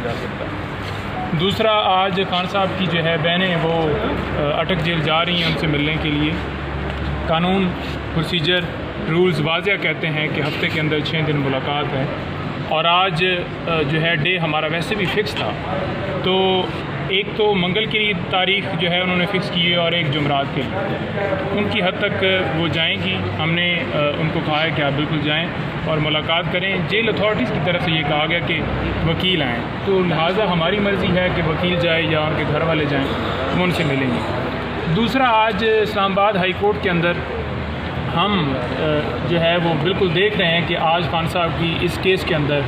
जा सकता। दूसरा, आज खान साहब की जो है बहनें वो अटक जेल जा रही हैं उनसे मिलने के लिए। कानून, प्रोसीजर, रूल्स वाज़िया कहते हैं कि हफ्ते के अंदर 6 दिन मुलाकात है, और आज जो है डे हमारा वैसे भी फ़िक्स था। तो एक तो मंगल की तारीख जो है उन्होंने फ़िक्स की है और एक जुमरात के लिए। उनकी हद तक वो जाएंगी। हमने उनको कहा है कि आप बिल्कुल जाएं और मुलाकात करें। जेल अथॉरिटीज़ की तरफ से ये कहा गया कि वकील आएँ, तो लिहाजा हमारी मर्ज़ी है कि वकील जाए या उनके घर वाले जाएँ, वो उनसे मिलेंगे। दूसरा, आज इस्लामाबाद हाई कोर्ट के अंदर हम जो है वो बिल्कुल देख रहे हैं कि आज खान साहब की इस केस के अंदर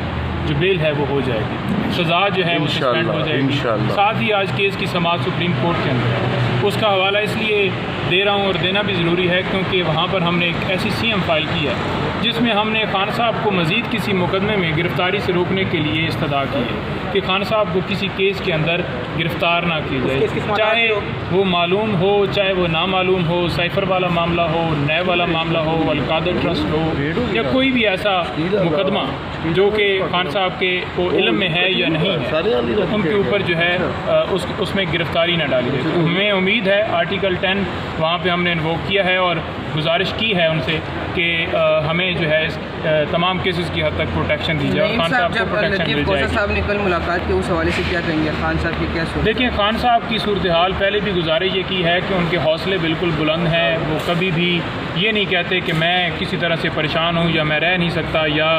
जो बेल है वो हो जाएगी, सज़ा जो है वो सस्पेंड हो जाएगी। साथ ही आज केस की समाअत सुप्रीम कोर्ट के अंदर है। उसका हवाला इसलिए दे रहा हूँ और देना भी ज़रूरी है क्योंकि वहाँ पर हमने एक ऐसी CM फाइल की है जिसमें हमने खान साहब को मज़ीद किसी मुकदमे में गिरफ़्तारी से रोकने के लिए इस्तदा की है कि खान साहब को किसी केस के अंदर गिरफ़्तार ना की जाए, चाहे वो मालूम हो चाहे वो नामालूम हो, साइफ़र वाला मामला हो, नए वाला मामला हो, अलकादर ट्रस्ट हो, या कोई भी ऐसा मुकदमा जो कि खान साहब के को इल्म में है या नहीं है, उनके ऊपर जो है उसमें गिरफ़्तारी ना डाली जाए। हमें उम्मीद है आर्टिकल 10 वहाँ पे हमने इन्वोक किया है और गुजारिश की है उनसे कि हमें जो है तमाम केसेस की हद तक प्रोटेक्शन दी जाए। खान साहब को प्रोटेक्शन मिल जाएगी। साहब ने कल मुलाकात के उस हवाले से क्या कहेंगे? खान साहब की क्या सूरत? देखिए, खान साहब की सूरत हाल पहले भी गुजारिश ये की है कि उनके हौसले बिल्कुल बुलंद हैं। वो कभी भी ये नहीं कहते कि मैं किसी तरह से परेशान हूँ या मैं रह नहीं सकता या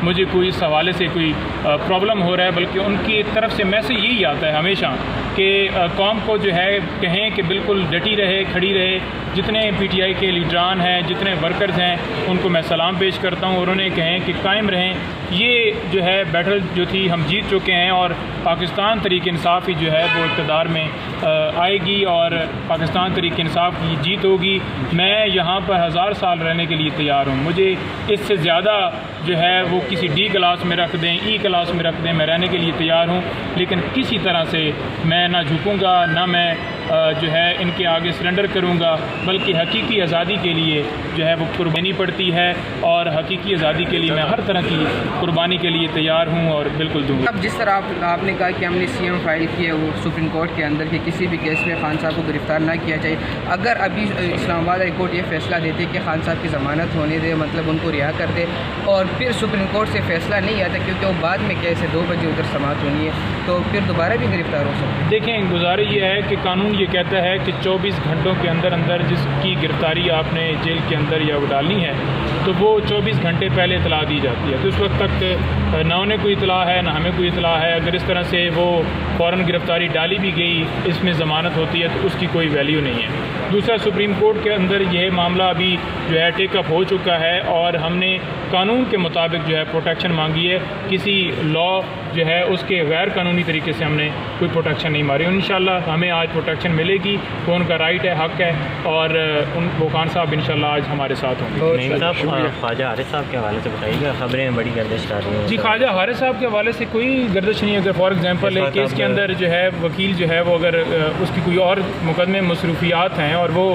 मुझे कोई इस हवाले से कोई प्रॉब्लम हो रहा है, बल्कि उनकी तरफ से मैसेज यही आता है हमेशा कि कौम को जो है कहें कि बिल्कुल डटी रहे, खड़ी रहे। जितने PTI के लीडरान हैं, जितने वर्कर्स हैं, उनको मैं सलाम पेश करता हूँ और उन्हें कहें कि कायम रहें। ये जो है बैटल जो थी हम जीत चुके हैं और पाकिस्तान तहरीक इंसाफ ही जो है वो इक़्तिदार में आएगी और पाकिस्तान तहरीक इंसाफ की जीत होगी। मैं यहाँ पर 1000 साल रहने के लिए तैयार हूँ। मुझे इससे ज़्यादा जो है वो किसी D क्लास में रख दें, E क्लास में रख दें, मैं रहने के लिए तैयार हूँ, लेकिन किसी तरह से मैं ना झुकूँगा ना मैं जो है इनके आगे सरेंडर करूँगा, बल्कि हकीकी आज़ादी के लिए जो है वो कुर्बानी पड़ती है और हकीकी आज़ादी के लिए मैं हर तरह की कुर्बानी के लिए तैयार हूँ और बिल्कुल दूँगा। अब जिस तरह आपने कहा कि हमने CM फाइल की है वो सुप्रीम कोर्ट के अंदर कि किसी भी केस में खान साहब को गिरफ़्तार ना किया जाए, अगर अभी इस्लामाबाद हाई कोर्ट ये फैसला देते कि खान साहब की ज़मानत होने दे, मतलब उनको रिहा कर दे, और फिर सुप्रीम कोर्ट से फैसला नहीं आता क्योंकि वो बाद में केस है 2 बजे उधर समाअत होनी है, तो फिर दोबारा भी गिरफ़्तार हो सकते हैं। देखें, गुजारिश ये है कि कानून ये कहता है कि 24 घंटों के अंदर अंदर जिसकी गिरफ़्तारी आपने जेल के अंदर या वो डालनी है तो वो 24 घंटे पहले इतला दी जाती है। तो उस वक्त तक ना उन्हें कोई इतला है ना हमें कोई इतला है। अगर इस तरह से वो फ़ौरन गिरफ़्तारी डाली भी गई, इसमें ज़मानत होती है तो उसकी कोई वैल्यू नहीं है। दूसरा, सुप्रीम कोर्ट के अंदर यह मामला अभी जो है टेकअप हो चुका है और हमने कानून के मुताबिक जो है प्रोटेक्शन मांगी है। किसी लॉ जो है उसके गैर कानूनी तरीके से हमने कोई प्रोटेक्शन नहीं मारी। इंशाल्लाह हमें आज प्रोटेक्शन मिलेगी, वो उनका राइट है, हक़ है, और वो खान साहब इंशाल्लाह आज हमारे साथ होंगे। ख्वाजा हारिस साहब के हवाले से बताइएगा, खबरें बड़ी गर्दिश कर रही हैं। जी, ख्वाजा हारिस साहब के हवाले से कोई गर्दिश नहीं है। अगर फॉर एग्जांपल एक केस के अंदर जो है वकील जो है वो अगर उसकी कोई और मुकदमे मसरूफियात हैं और वो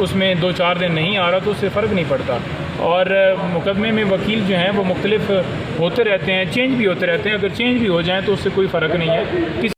उसमें 2-4 दिन नहीं आ रहा तो उससे फ़र्क नहीं पड़ता। और मुकदमे में वकील जो हैं वो मुख्तलिफ होते रहते हैं, चेंज भी होते रहते हैं। अगर चेंज भी हो जाएँ तो उससे कोई फ़र्क नहीं है। किसी